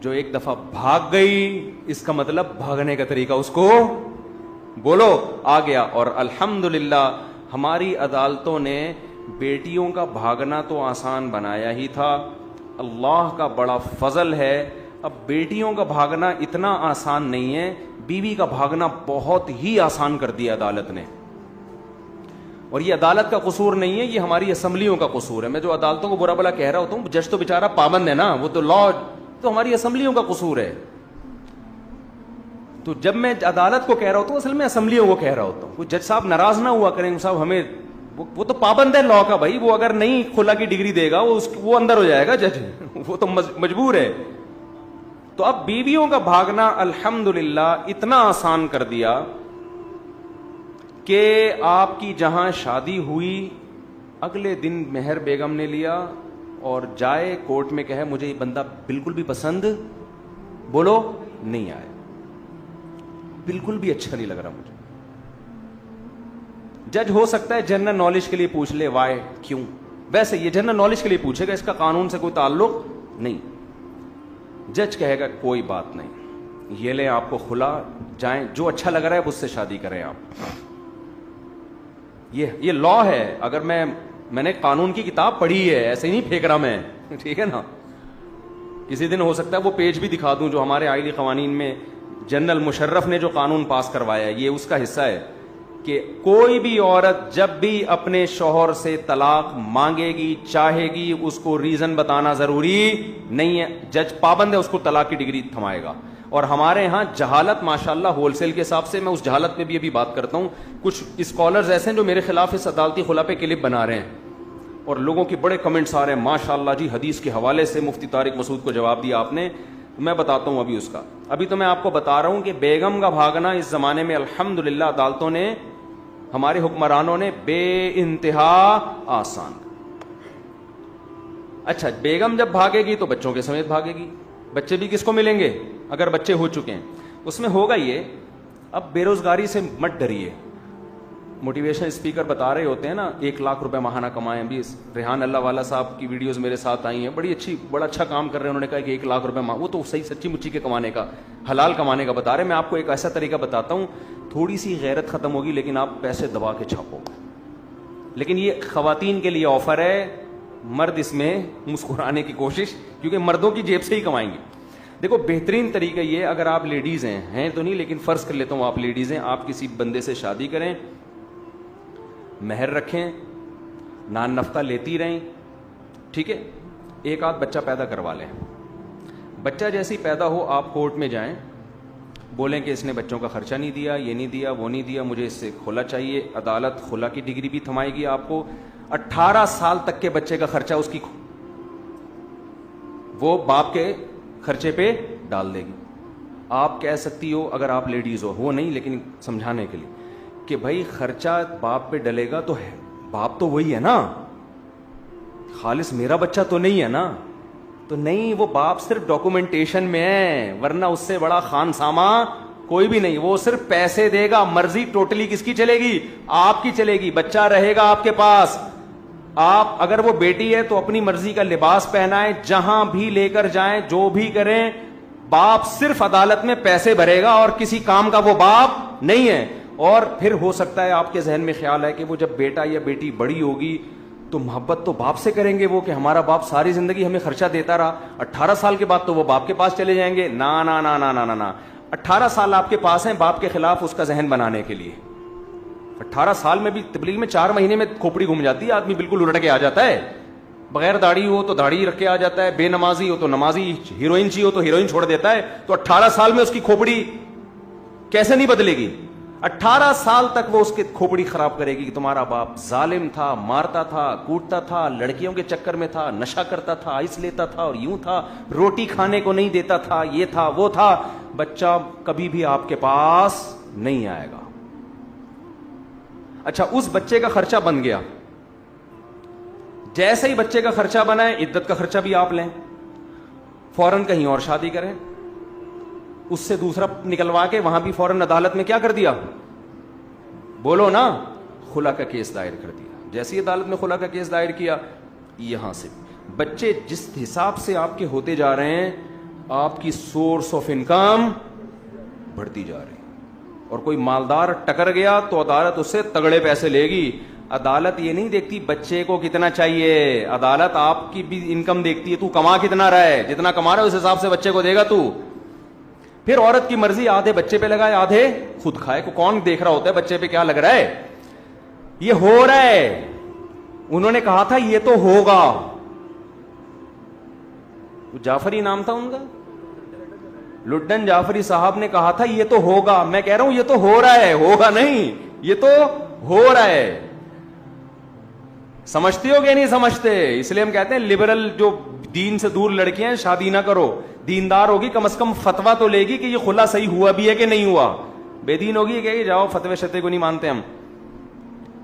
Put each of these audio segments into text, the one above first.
جو ایک دفعہ بھاگ گئی اس کا مطلب بھاگنے کا طریقہ اس کو بولو آ گیا. اور الحمدللہ ہماری عدالتوں نے بیٹیوں کا بھاگنا تو آسان بنایا ہی تھا, اللہ کا بڑا فضل ہے اب بیٹیوں کا بھاگنا اتنا آسان نہیں ہے, بیوی کا بھاگنا بہت ہی آسان کر دیا عدالت نے. اور یہ عدالت کا قصور نہیں ہے, یہ ہماری اسمبلیوں کا قصور ہے. میں جو عدالتوں کو برا بلا کہہ رہا ہوتا ہوں, جج تو بیچارہ پابند ہے نا, وہ تو لا, تو ہماری اسمبلیوں کا قصور ہے. تو جب میں عدالت کو کہہ رہا ہوتا ہوں اصل میں اسمبلیوں کو کہہ رہا ہوتا ہوں. جج صاحب ناراض نہ ہوا کریں صاحب, ہمیں وہ تو پابند ہے لا کا بھائی, وہ اگر نہیں خلا کی ڈگری دے گا وہ اندر ہو جائے گا جج, وہ تو مجبور ہے. تو اب بیویوں کا بھاگنا الحمدللہ اتنا آسان کر دیا کہ آپ کی جہاں شادی ہوئی اگلے دن مہر بیگم نے لیا اور جائے کورٹ میں کہے مجھے یہ بندہ بالکل بھی پسند بولو نہیں آیا, بالکل بھی اچھا نہیں لگ رہا مجھے. جج ہو سکتا ہے جنرل نالج کے لیے پوچھ لے وائی کیوں, ویسے یہ جنرل نالج کے لیے پوچھے گا, اس کا قانون سے کوئی تعلق نہیں. جج کہے گا کوئی بات نہیں, یہ لیں آپ کو خلا, جائیں جو اچھا لگ رہا ہے اس سے شادی کریں آپ. یہ لا ہے. اگر میں نے قانون کی کتاب پڑھی ہے, ایسے ہی نہیں پھینک رہا میں, ٹھیک ہے نا. کسی دن ہو سکتا ہے وہ پیج بھی دکھا دوں جو ہمارے آئلی قوانین میں جنرل مشرف نے جو قانون پاس کروایا ہے, یہ اس کا حصہ ہے کہ کوئی بھی عورت جب بھی اپنے شوہر سے طلاق مانگے گی چاہے گی اس کو ریزن بتانا ضروری نہیں ہے, جج پابند ہے اس کو طلاق کی ڈگری تھمائے گا. اور ہمارے ہاں جہالت ماشاءاللہ ہول سیل کے حساب سے, میں اس جہالت پہ بھی ابھی بات کرتا ہوں. کچھ اسکالرز ایسے ہیں جو میرے خلاف اس عدالتی خلا پہ کلپ بنا رہے ہیں اور لوگوں کے بڑے کمنٹس آ رہے ہیں ماشاءاللہ جی حدیث کے حوالے سے مفتی طارق مسعود کو جواب دیا آپ نے. میں بتاتا ہوں ابھی اس کا, ابھی تو میں آپ کو بتا رہا ہوں کہ بیگم کا بھاگنا اس زمانے میں الحمدللہ عدالتوں نے, ہمارے حکمرانوں نے بے انتہا آسان. اچھا بیگم جب بھاگے گی تو بچوں کے سمیت بھاگے گی, بچے بھی کس کو ملیں گے اگر بچے ہو چکے ہیں. اس میں ہوگا یہ, اب بے روزگاری سے مت ڈریے. موٹیویشن اسپیکر بتا رہے ہوتے ہیں نا 1 لاکھ روپے ماہانہ کمائیں. بھی ریحان اللہ والا صاحب کی ویڈیوز میرے ساتھ آئی ہیں, بڑا اچھا کام کر رہے ہیں. انہوں نے کہا کہ 1 لاکھ روپے وہ تو صحیح سچی مچی کے کمانے کا, حلال کمانے کا بتا رہے. میں آپ کو ایک ایسا طریقہ بتاتا ہوں, تھوڑی سی غیرت ختم ہوگی لیکن آپ پیسے دبا کے چھاپو. لیکن یہ خواتین کے لیے آفر ہے, مرد اس میں مسکرانے کی کوشش, کیونکہ مردوں کی جیب سے ہی کمائیں گے. دیکھو بہترین طریقہ یہ, اگر آپ لیڈیز ہیں تو نہیں لیکن فرض کر لیتا ہوں آپ لیڈیز ہیں, آپ کسی بندے سے شادی کریں, مہر رکھیں, نان نفتہ لیتی رہیں, ٹھیک ہے, ایک آدھ بچہ پیدا کروا لیں. بچہ جیسی پیدا ہو آپ کورٹ میں جائیں, بولیں کہ اس نے بچوں کا خرچہ نہیں دیا, یہ نہیں دیا, وہ نہیں دیا, مجھے اس سے خلا چاہیے. عدالت خلا کی ڈگری بھی تھمائے گی آپ کو. 18 سال تک کے بچے کا خرچہ اس کی وہ باپ کے خرچے پہ ڈال دے گی. آپ کہہ سکتی ہو اگر آپ لیڈیز ہو, وہ نہیں لیکن سمجھانے کے لیے, کہ بھائی خرچہ باپ پہ ڈلے گا تو ہے, باپ تو وہی ہے نا, خالص میرا بچہ تو نہیں ہے نا. تو نہیں, وہ باپ صرف ڈاکومنٹیشن میں ہے, ورنہ اس سے بڑا خان سامہ کوئی بھی نہیں. وہ صرف پیسے دے گا, مرضی ٹوٹلی کس کی چلے گی, آپ کی چلے گی. بچہ رہے گا آپ کے پاس, آپ اگر وہ بیٹی ہے تو اپنی مرضی کا لباس پہنائیں, جہاں بھی لے کر جائیں, جو بھی کریں, باپ صرف عدالت میں پیسے بھرے گا اور کسی کام کا وہ باپ نہیں ہے. اور پھر ہو سکتا ہے آپ کے ذہن میں خیال ہے کہ وہ جب بیٹا یا بیٹی بڑی ہوگی تو محبت تو باپ سے کریں گے وہ, کہ ہمارا باپ ساری زندگی ہمیں خرچہ دیتا رہا, 18 سال کے بعد تو وہ باپ کے پاس چلے جائیں گے. نا نا نا نا نا نا, 18 سال آپ کے پاس ہیں باپ کے خلاف اس کا ذہن بنانے کے لیے. 18 سال میں بھی تبلیغ میں 4 مہینے میں کھوپڑی گھوم جاتی ہے, آدمی بالکل الٹ کے آ جاتا ہے. بغیر داڑھی ہو تو داڑھی رکھ کے آ جاتا ہے, بے نمازی ہو تو نمازی, ہیروئن چاہیے ہو تو ہیروئن چھوڑ دیتا ہے. تو 18 سال میں اس کی کھوپڑی کیسے نہیں بدلے گی؟ 18 سال تک وہ اس کی کھوپڑی خراب کرے گی کہ تمہارا باپ ظالم تھا, مارتا تھا, کوٹتا تھا, لڑکیوں کے چکر میں تھا, نشہ کرتا تھا, آئس لیتا تھا, اور یوں تھا, روٹی کھانے کو نہیں دیتا تھا, یہ تھا وہ تھا. بچہ کبھی بھی آپ کے پاس نہیں آئے گا. اچھا اس بچے کا خرچہ بن گیا, جیسے ہی بچے کا خرچہ بنا ہے عدت کا خرچہ بھی آپ لیں, فوراً کہیں اور شادی کریں, اس سے دوسرا نکلوا کے وہاں بھی فوراً عدالت میں کیا کر دیا, بولو نا, خلا کا کیس دائر کر دیا. جیسی عدالت میں خلا کا کیس دائر کیا, یہاں سے بچے جس حساب سے آپ کے ہوتے جا رہے ہیں آپ کی سورس آف انکم بڑھتی جا رہی. اور کوئی مالدار ٹکر گیا تو عدالت اس سے تگڑے پیسے لے گی. عدالت یہ نہیں دیکھتی بچے کو کتنا چاہیے, عدالت آپ کی بھی انکم دیکھتی ہے, تو کما کتنا رہا ہے, جتنا کما رہا ہے اس حساب سے بچے کو دے گا تو. پھر عورت کی مرضی, آدھے بچے پہ لگائے آدھے خود کھائے. کو کون دیکھ رہا ہوتا ہے بچے پہ کیا لگ رہا ہے؟ یہ ہو رہا ہے. انہوں نے کہا تھا یہ تو ہوگا. جعفری نام تھا ان کا, لڈن جعفری صاحب نے کہا تھا یہ تو ہوگا. میں کہہ رہا ہوں یہ تو ہو رہا ہے, ہوگا نہیں, یہ تو ہو رہا ہے. سمجھتے ہو کہ نہیں سمجھتے؟ اس لیے ہم کہتے ہیں لبرل جو دین سے دور لڑکیاں ہیں شادی نہ کرو. دیندار ہوگی کم از کم فتوا تو لے گی کہ یہ خلا صحیح ہوا بھی ہے کہ نہیں ہوا. بے دین ہوگی کہ جاؤ فتوے شتے کو نہیں مانتے ہم.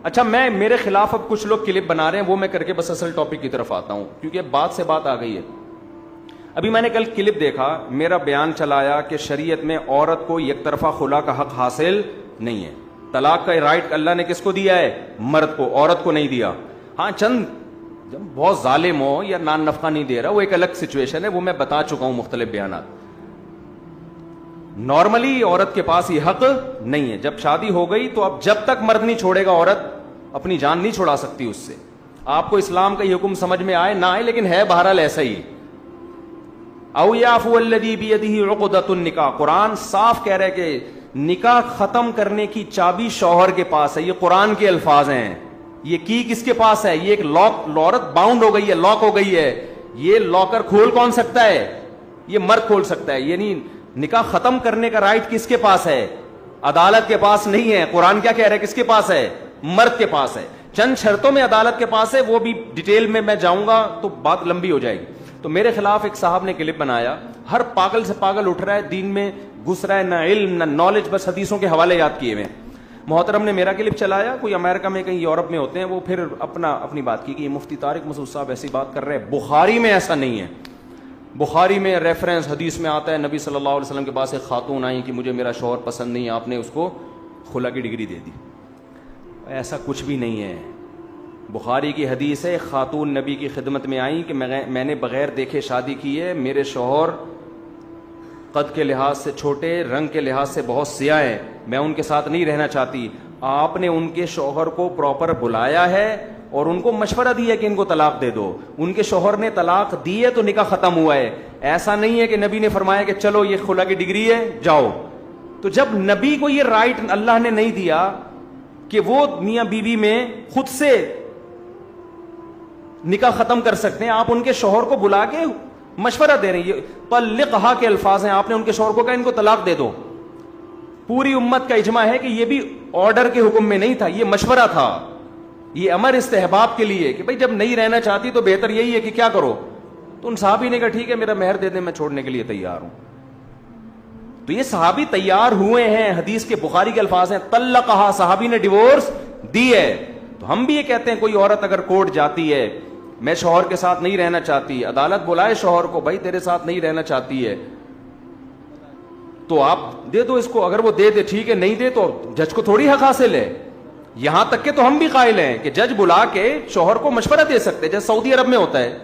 اچھا, میں میرے خلاف اب کچھ لوگ کلپ بنا رہے ہیں, وہ میں کر کے بس اصل ٹاپک کی طرف آتا ہوں کیونکہ بات سے بات آ گئی ہے. ابھی میں نے کل کلپ دیکھا, میرا بیان چلایا کہ شریعت میں عورت کو یک طرفہ خلا کا حق حاصل نہیں ہے. طلاق کا رائٹ اللہ نے کس کو دیا ہے؟ مرد کو, عورت کو نہیں دیا. ہاں چند جب بہت ظالم ہو یا نان نفقہ نہیں دے رہا, وہ ایک الگ سچویشن ہے, وہ میں بتا چکا ہوں مختلف بیانات. نارملی عورت کے پاس یہ حق نہیں ہے. جب شادی ہو گئی تو اب جب تک مرد نہیں چھوڑے گا عورت اپنی جان نہیں چھڑا سکتی اس سے. آپ کو اسلام کا یہ حکم سمجھ میں آئے نہ آئے, لیکن ہے بہرحال ایسا ہی. او یعفو الذی بیدہ عقدۃ النکاح, قرآن صاف کہہ رہا ہے کہ نکاح ختم کرنے کی چابی شوہر کے پاس ہے. یہ قرآن کے الفاظ ہیں. یہ کی کس کے پاس ہے؟ یہ ایک لاک, عورت باؤنڈ ہو گئی ہے, لاک ہو گئی ہے. یہ لاکر کھول کون سکتا ہے؟ یہ مرد کھول سکتا ہے. یعنی نکاح ختم کرنے کا رائٹ کس کے پاس ہے؟ عدالت کے پاس نہیں ہے. قرآن کیا کہہ رہا ہے, کس کے پاس ہے؟ مرد کے پاس ہے. چند شرطوں میں عدالت کے پاس ہے, وہ بھی ڈیٹیل میں جاؤں گا تو بات لمبی ہو جائے گی. تو میرے خلاف ایک صاحب نے کلپ بنایا, ہر پاگل سے پاگل اٹھ رہا ہے, دین میں گھس رہا ہے, نہ علم نہ نالج, بس حدیثوں کے حوالے یاد کیے ہوئے. محترم نے میرا کلپ چلایا, کوئی امریکہ میں کہیں یورپ میں ہوتے ہیں, وہ پھر اپنی بات کی کہ یہ مفتی طارق مسعود صاحب ایسی بات کر رہے ہیں. بخاری میں ایسا نہیں ہے. بخاری میں ریفرنس حدیث میں آتا ہے نبی صلی اللہ علیہ وسلم کے پاس ایک خاتون آئی کہ مجھے میرا شوہر پسند نہیں, آپ نے اس کو خلا کی ڈگری دے دی. ایسا کچھ بھی نہیں ہے. بخاری کی حدیث ہے, ایک خاتون نبی کی خدمت میں آئی کہ میں نے بغیر دیکھے شادی کی ہے, میرے شوہر قد کے لحاظ سے چھوٹے, رنگ کے لحاظ سے بہت سیاہ ہیں, میں ان کے ساتھ نہیں رہنا چاہتی. آپ نے ان کے شوہر کو پراپر بلایا ہے اور ان کو مشورہ دیا کہ ان کو طلاق دے دو. ان کے شوہر نے طلاق دی ہے تو نکاح ختم ہوا ہے. ایسا نہیں ہے کہ نبی نے فرمایا کہ چلو یہ خلا کی ڈگری ہے جاؤ. تو جب نبی کو یہ رائٹ اللہ نے نہیں دیا کہ وہ میاں بیوی میں خود سے نکاح ختم کر سکتے ہیں, آپ ان کے شوہر کو بلا کے مشورہ دے رہے ہیں. یہ طلقھا کے الفاظ ہیں, آپ نے ان کے شوہر کو کہا ان کو طلاق دے دو. پوری امت کا اجماع ہے کہ یہ بھی آرڈر کے حکم میں نہیں تھا, یہ مشورہ تھا, یہ امر استحباب کے لیے کہ بھائی جب نہیں رہنا چاہتی تو بہتر یہی ہے کہ کیا کرو. تو ان صحابی نے کہا ٹھیک ہے میرا مہر دے دیں, میں چھوڑنے کے لیے تیار ہوں. تو یہ صحابی تیار ہوئے ہیں, حدیث کے بخاری کے الفاظ ہیں, طلقھا, صحابی نے ڈیورس دی ہے. تو ہم بھی یہ کہتے ہیں کوئی عورت اگر کورٹ جاتی ہے, میں شوہر کے ساتھ نہیں رہنا چاہتی, عدالت بلائے شوہر کو, بھائی تیرے ساتھ نہیں رہنا چاہتی ہے تو آپ دے دو اس کو. اگر وہ دے دے ٹھیک ہے, نہیں دے تو جج کو تھوڑی حق حاصل ہے. یہاں تک کہ تو ہم بھی قائل ہیں کہ جج بلا کے شوہر کو مشورہ دے سکتے, جیسے سعودی عرب میں ہوتا ہے.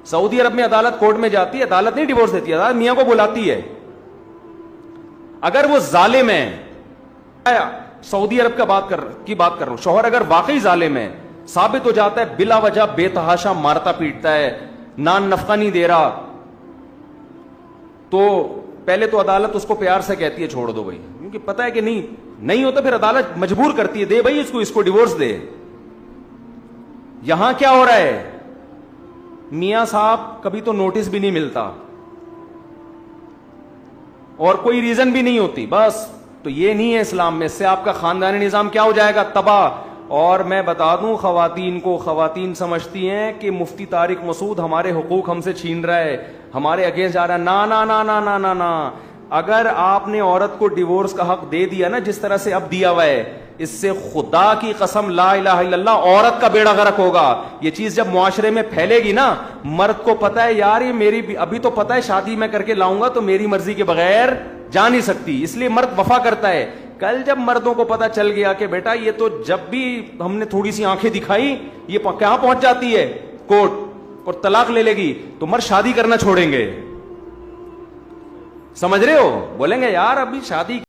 سعودی عرب میں عدالت کورٹ میں جاتی ہے, عدالت نہیں ڈیورس دیتی, عدالت میاں کو بلاتی ہے. اگر وہ ظالم ہے, سعودی عرب کی بات کر رہا ہوں, شوہر اگر واقعی ظالم ہے, ثابت ہو جاتا ہے بلا وجہ بے تحاشا مارتا پیٹتا ہے, نان نفقہ نہیں دے رہا, تو پہلے تو عدالت اس کو پیار سے کہتی ہے چھوڑ دو بھائی, کیونکہ پتہ ہے کہ نہیں ہوتا, پھر عدالت مجبور کرتی ہے دے بھائی اس کو ڈیورس دے. یہاں کیا ہو رہا ہے, میاں صاحب کبھی تو نوٹس بھی نہیں ملتا اور کوئی ریزن بھی نہیں ہوتی, بس. تو یہ نہیں ہے اسلام میں, اس سے آپ کا خاندانی نظام کیا ہو جائے گا, تباہ. اور میں بتا دوں خواتین کو, خواتین سمجھتی ہیں کہ مفتی طارق مسعود ہمارے حقوق ہم سے چھین رہا ہے, ہمارے اگینسٹ جا رہا ہے. نا نا نا نا نا نا نا, اگر آپ نے عورت کو ڈیورس کا حق دے دیا نا جس طرح سے اب دیا ہوا ہے, اس سے خدا کی قسم لا الہ الا اللہ عورت کا بیڑا غرق ہوگا. یہ چیز جب معاشرے میں پھیلے گی نا, مرد کو پتا ہے یار یہ میری ابھی تو پتا ہے شادی میں کر کے لاؤں گا تو میری مرضی کے بغیر جا نہیں سکتی, اس لیے مرد وفا کرتا ہے. کل جب مردوں کو پتا چل گیا کہ بیٹا یہ تو جب بھی ہم نے تھوڑی سی آنکھیں دکھائی یہ کہاں پہنچ جاتی ہے کورٹ اور طلاق لے لے گی, تو مرد شادی کرنا چھوڑیں گے. سمجھ رہے ہو؟ بولیں گے یار ابھی شادی